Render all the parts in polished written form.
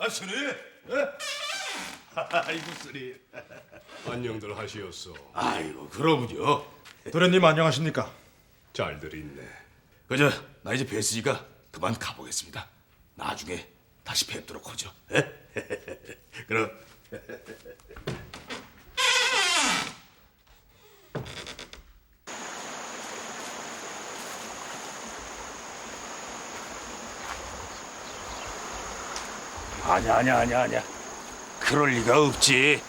아, 스님? 예? 아이고, 스님. 안녕들 하시었소. 아이고, 그러군요. 도련님 안녕하십니까? 잘들 있네. 그저 나 이제 뵀으니까 그만 가보겠습니다. 나중에 다시 뵙도록 하죠. 예? 그럼. 아니야. 그럴 리가 없지.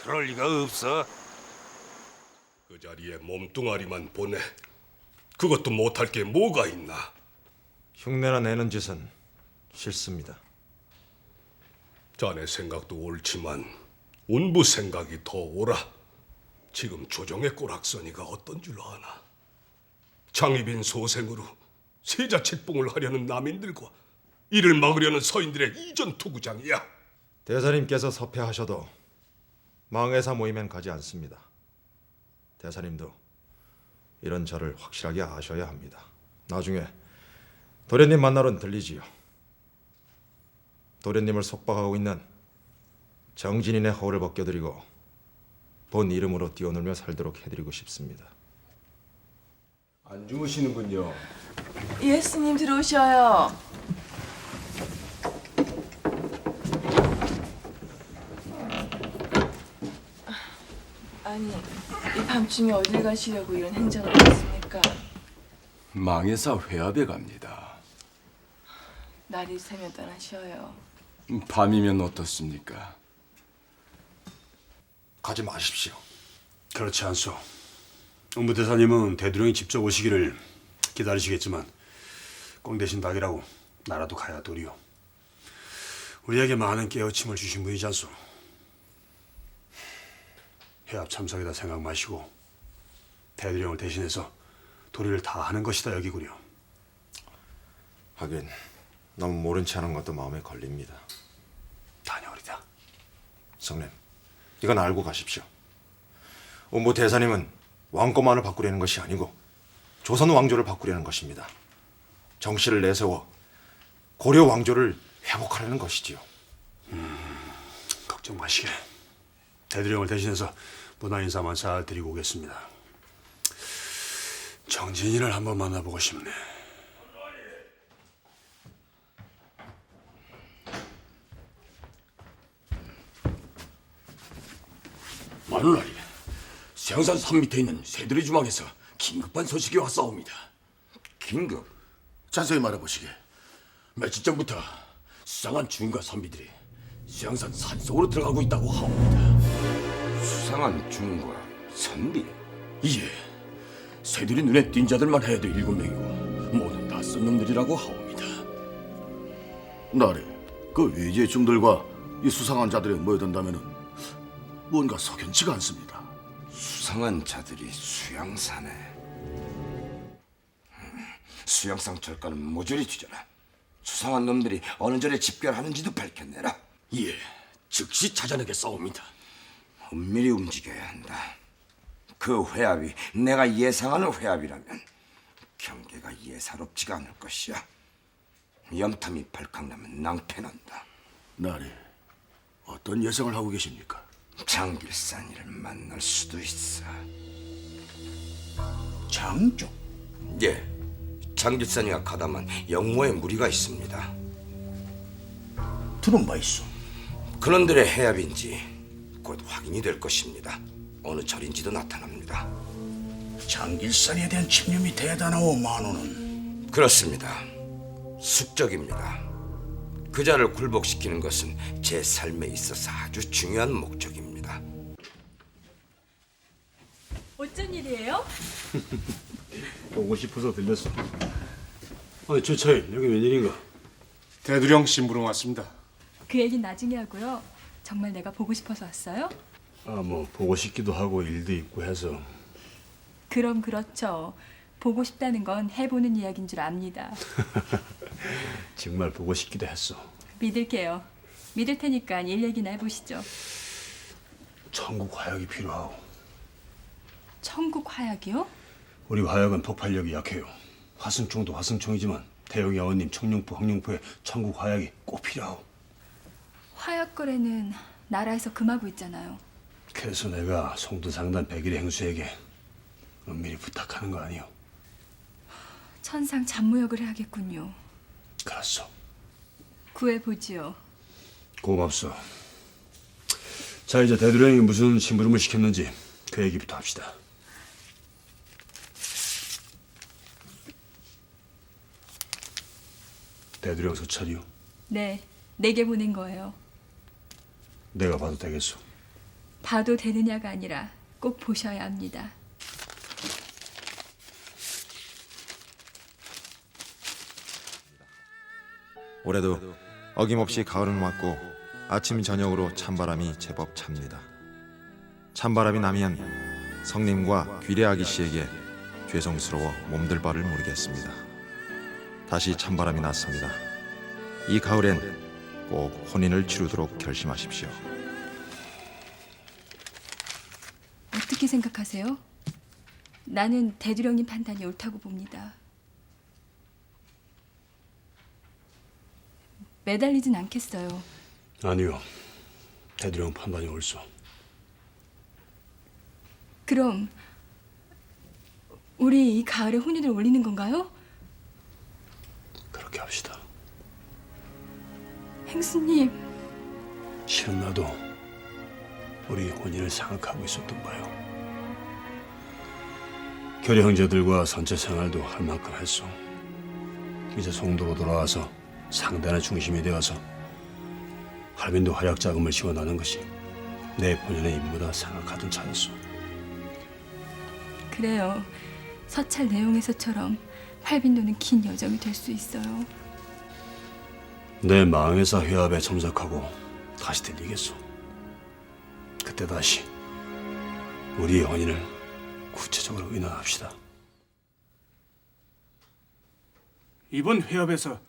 그럴 리가 없어. 그 자리에 몸뚱아리만 보내. 그것도 못할 게 뭐가 있나? 흉내나 내는 짓은 싫습니다. 자네 생각도 옳지만 운부 생각이 더 옳아. 지금 조정의 꼬락서니가 어떤 줄 아나? 장입인 소생으로 세자책봉을 하려는 남인들과 이를 막으려는 서인들의 이전 투구장이야. 대사님께서 섭외하셔도 망해사 모임엔 가지 않습니다. 대사님도 이런 저를 확실하게 아셔야 합니다. 나중에 도련님 만나러는 들리지요. 도련님을 속박하고 있는 정진인의 허울을 벗겨드리고 본 이름으로 뛰어놀며 살도록 해드리고 싶습니다. 안 주무시는군요. 예, 스님 들어오셔요. 아니, 이 밤중에 어딜 가시려고 이런 행정을 했습니까? 망해사 회합에 갑니다. 날이 새면 떠나셔요. 밤이면 어떻습니까? 가지 마십시오. 그렇지 않소. 음부대사님은 대두령이 직접 오시기를 기다리시겠지만 꽁 대신 닭이라고 나라도 가야 도리요. 우리에게 많은 깨우침을 주신 분이지 않소. 회합 참석이다 생각 마시고 대두령을 대신해서 도리를 다 하는 것이다 여기구려. 하긴 너무 모른 체 하는 것도 마음에 걸립니다. 다녀오리다. 성님, 이건 알고 가십시오. 음부 대사님은 왕권만을 바꾸려는 것이 아니고 조선 왕조를 바꾸려는 것입니다. 정씨를 내세워 고려 왕조를 회복하려는 것이지요. 걱정 마시게. 대두령을 대신해서 문화 인사만 잘 드리고 오겠습니다. 정진이를 한번 만나보고 싶네. 마누라리, 세양산 산 밑에 있는 새들의 주막에서 긴급한 소식이 왔사옵니다. 긴급? 자세히 말해보시게. 며칠 전부터 수상한 주인과 선비들이 세양산 산속으로 들어가고 있다고 하옵니다. 수상한 중과 선비? 예, 새들이 눈에 띈 자들만 해도 7명이고 모두 낯선 놈들이라고 하옵니다. 나래, 그 외지의 중들과 이 수상한 자들이 모여든다면은 뭔가 석연치가 않습니다. 수상한 자들이 수양산에. 수양산 철가는 모조리 뒤져라. 수상한 놈들이 어느 절에 집결하는지도 밝혀내라. 예, 즉시 찾아내겠사옵니다. 은밀히 움직여야 한다. 그 회합이 내가 예상하는 회합이라면 경계가 예사롭지가 않을 것이야. 염탐이 발칵나면 낭패난다. 나리, 어떤 예상을 하고 계십니까? 장길산이를 만날 수도 있어. 장쪽? 예, 장길산이가 가담한 영모의 무리가 있습니다. 들은 바 있어. 그놈들의 해합인지 곧 확인이 될 것입니다. 어느 절인지도 나타납니다. 장길산에 대한 집념이 대단하오, 만호는. 그렇습니다. 숙적입니다. 그 자를 굴복시키는 것은 제 삶에 있어서 아주 중요한 목적입니다. 어쩐 일이에요? 보고 싶어서 들렸어. 아니 최차이 여기 웬일인가? 대두령 심부름 왔습니다. 그 얘기는 나중에 하고요. 정말 내가 보고 싶어서 왔어요? 뭐 보고 싶기도 하고 일도 있고 해서. 그럼 그렇죠. 보고 싶다는 건 해보는 이야기인 줄 압니다. 정말 보고 싶기도 했어. 믿을게요. 믿을 테니까 일 얘기나 해보시죠. 천국 화약이 필요하고. 천국 화약이요? 우리 화약은 폭발력이 약해요. 화승총도 화승총이지만 대영이 아버님 청룡포, 황룡포에 천국 화약이 꼭 필요하고. 화약거래는 나라에서 금하고 있잖아요. 그래서 내가 송두상단 백일의 행수에게 은밀히 부탁하는 거 아니오? 천상 잡무역을 해야겠군요. 그렇소. 구해보지요. 고맙소. 자, 이제 대두령이 무슨 심부름을 시켰는지 그 얘기부터 합시다. 대두령 소찰이요? 네, 내게 보낸 거예요. 내가 봐도 되겠소? 봐도 되느냐가 아니라 꼭 보셔야 합니다. 올해도 어김없이 가을은 왔고 아침 저녁으로 찬바람이 제법 찹니다. 찬바람이 나면 성님과 귀래아기 씨에게 죄송스러워 몸둘 바를 모르겠습니다. 다시 찬바람이 났습니다. 이 가을엔 꼭 혼인을 치르도록 결심하십시오. 어떻게 생각하세요? 나는 대두령님 판단이 옳다고 봅니다. 매달리진 않겠어요. 아니요. 대두령 판단이 옳소. 그럼 우리 이 가을에 혼인을 올리는 건가요? 그렇게 합시다. 행수님, 실은 나도 우리 혼인을 생각하고 있었던 바요. 결의 형제들과 선체 생활도 할 만큼 했소. 이제 송도로 돌아와서 상단의 중심이 되어서 할빈도 활약 자금을 지원하는 것이 내 본연의 임무다 생각하던 차였소. 그래요. 서찰 내용에서처럼 활빈도는 긴 여정이 될 수 있어요. 내 망회사 회합에 참석하고 다시 들리겠소. 그때 다시 우리의 혼인을 구체적으로 의논합시다. 이번 회합에서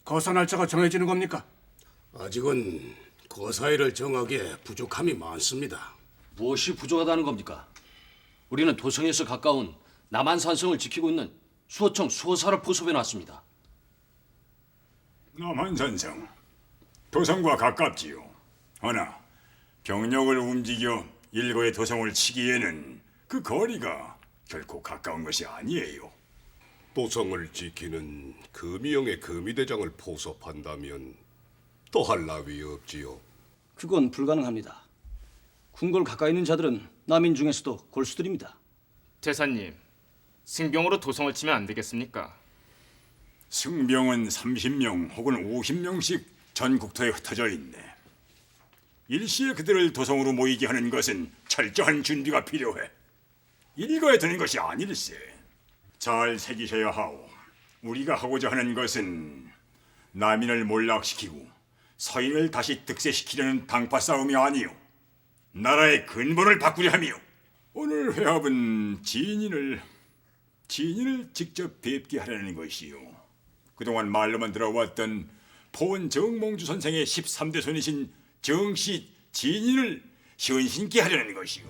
거사 날짜가 정해지는 겁니까? 아직은 거사일을 정하기에 부족함이 많습니다. 무엇이 부족하다는 겁니까? 우리는 도성에서 가까운 남한산성을 지키고 있는 수호청 수호사를 포섭해 놨습니다. 남한산성, 도성과 가깝지요. 허나 병력을 움직여 일거의 도성을 치기에는 그 거리가 결코 가까운 것이 아니에요. 도성을 지키는 금이영의 금이대장을 포섭한다면 더할 나위 없지요. 그건 불가능합니다. 궁궐 가까이 있는 자들은 남인 중에서도 골수들입니다. 대사님, 승병으로 도성을 치면 안 되겠습니까? 승병은 30명 혹은 50명씩 전 국토에 흩어져 있네. 일시에 그들을 도성으로 모이게 하는 것은 철저한 준비가 필요해. 일거에 드는 것이 아닐세. 잘 새기셔야 하오. 우리가 하고자 하는 것은 남인을 몰락시키고 서인을 다시 득세시키려는 당파 싸움이 아니오. 나라의 근본을 바꾸려 함이오. 오늘 회합은 지인을 직접 뵙게 하려는 것이오. 그동안 말로만 들어왔던 본정몽주 선생의 13대 손이신 정씨 지인을 시원신께 하려는 것이오.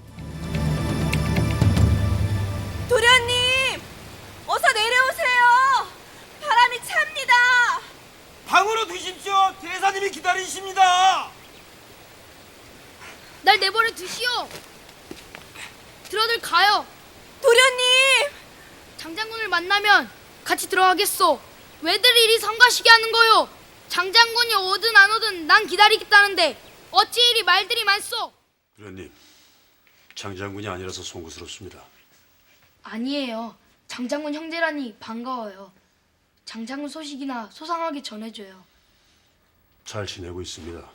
도련님! 어서 내려오세요! 바람이 찹니다! 방으로 드십시오. 대사님이 기다리십니다. 날 내버려 두시오. 들어들 가요. 도련님! 장장군을 만나면 같이 들어가겠소. 왜들 이리 성가시게 하는 거요? 장장군이 오든 안 오든 난 기다리겠다는데 어찌 이리 말들이 많소? 도련님, 장장군이 아니라서 송구스럽습니다. 아니에요. 장장군 형제라니 반가워요. 장장군 소식이나 소상하게 전해줘요. 잘 지내고 있습니다.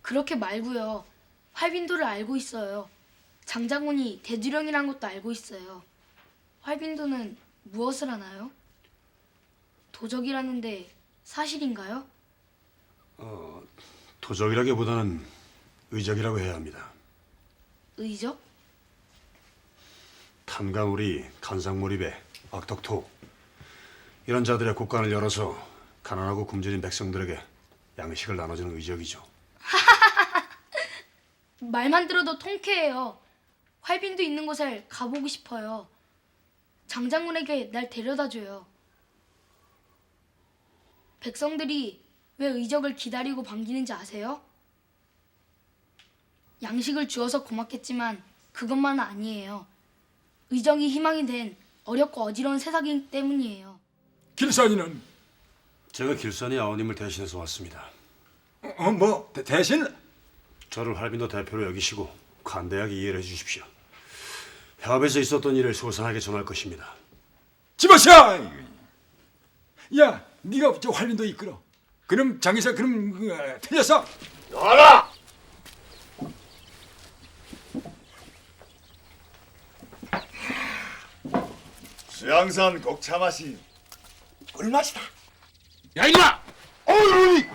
그렇게 말고요. 활빈도를 알고 있어요. 장장군이 대두령이란 것도 알고 있어요. 활빈도는 무엇을 하나요? 도적이라는데 사실인가요? 도적이라기보다는 의적이라고 해야 합니다. 의적? 탐관오리, 간상몰입에 악덕토 이런 자들의 곳간을 열어서 가난하고 굶주린 백성들에게 양식을 나눠주는 의적이죠. 말만 들어도 통쾌해요. 활빈도 있는 곳을 가보고 싶어요. 장장군에게 날 데려다줘요. 백성들이 왜 의적을 기다리고 반기는지 아세요? 양식을 주어서 고맙겠지만 그것만은 아니에요. 의적이 희망이 된 어렵고 어지러운 세상이기 때문이에요. 길선이는 제가 길선이 아우님을 대신해서 왔습니다. 대신? 저를 활빈도 대표로 여기시고 관대하게 이해를 해주십시오. 협업에서 있었던 일을 소상하게 전할 것입니다. 집어샤! 야, 네가 저 활린도 이끌어. 그럼 장의사 틀렸어. 나와라! 수양산 곡차 맛이 꿀맛이다. 야 이놈아! 어이!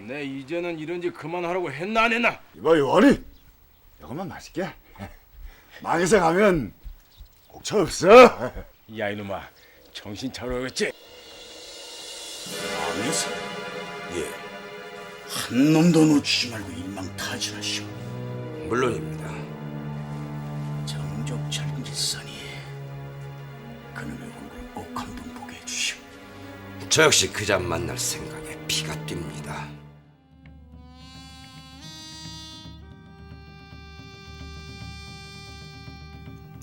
내 이제는 이런 짓 그만하라고 했나 안 했나? 이봐 요한이, 이것만 맛있게. 망에서 가면 곡차 없어. 야 이놈아, 정신 차려야겠지. 망에서? 예. 한 놈도 놓치지 말고 일망타진하시오. 물론입니다. 정족철 길선이 그놈의 얼굴 꼭 한번 보게 해주시오. 저 역시 그자 만날 생각에 피가 뜁니다.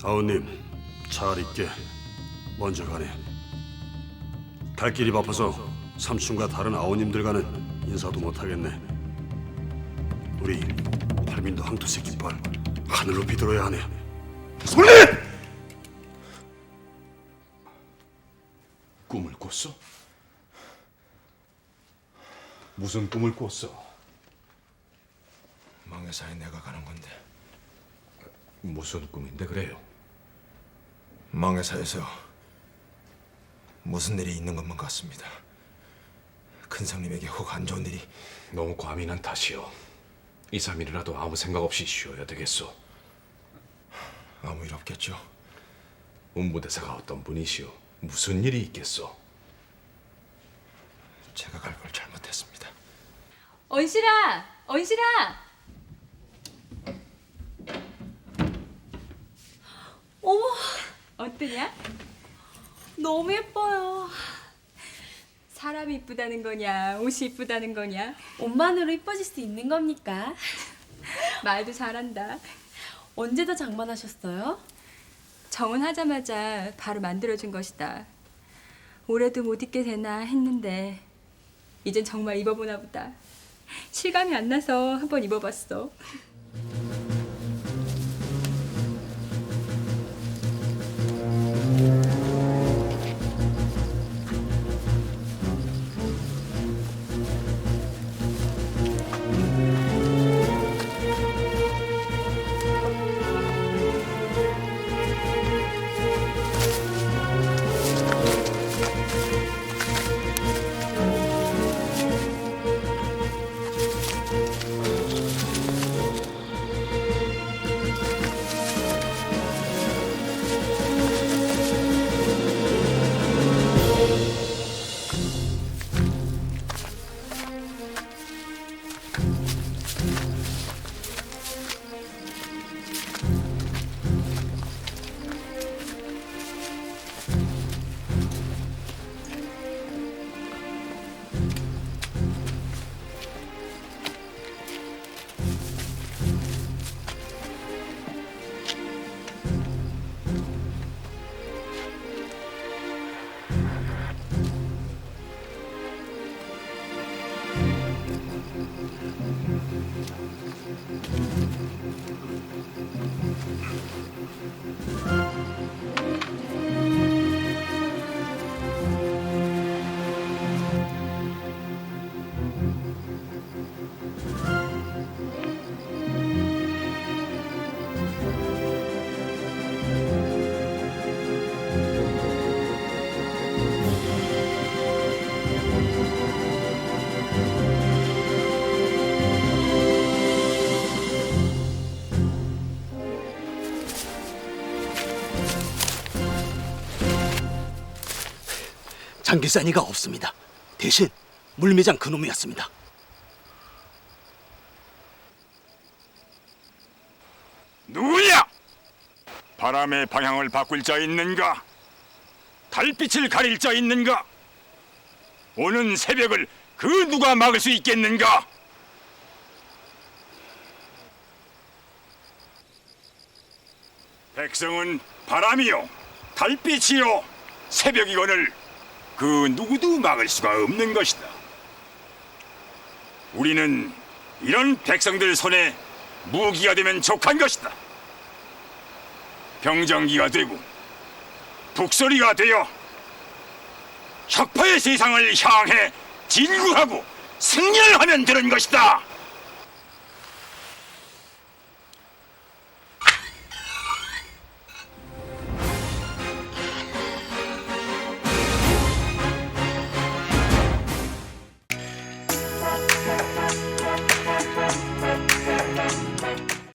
아우님, 잘 있게. 먼저 가네. 갈 길이 바빠서 삼촌과 다른 아우님들과는 인사도 못하겠네. 우리 팔민도 황토새 깃발 하늘로 비들어야 하네. 손님! 꿈을 꿨어? 무슨 꿈을 꿨어? 망해사에 내가 가는 건데. 무슨 꿈인데 그래요? 망해사에서 무슨 일이 있는 것만 같습니다. 큰 성님에게 혹 안 좋은 일이. 너무 과민한 탓이요. 2, 3일이라도 아무 생각 없이 쉬어야 되겠소. 아무 일 없겠죠. 운부대사가 어떤 분이시오? 무슨 일이 있겠소? 제가 갈 걸 잘못했습니다. 언실아, 언실아. 어머, 어떠냐? 너무 예뻐요. 사람이 이쁘다는 거냐, 옷이 이쁘다는 거냐? 옷만으로 이뻐질 수 있는 겁니까? 말도 잘한다. 언제 다 장만하셨어요? 정혼하자마자 바로 만들어준 것이다. 올해도 못 입게 되나 했는데 이젠 정말 입어보나 보다. 실감이 안 나서 한번 입어봤어. 장길산이가 없습니다. 대신 물매장 그놈이었습니다. 누구냐? 바람의 방향을 바꿀 자 있는가? 달빛을 가릴 자 있는가? 오는 새벽을 그 누가 막을 수 있겠는가? 백성은 바람이요 달빛이요 새벽이거늘 그 누구도 막을 수가 없는 것이다. 우리는 이런 백성들 손에 무기가 되면 족한 것이다. 병정기가 되고 북소리가 되어 혁파의 세상을 향해 진구하고 승리를 하면 되는 것이다.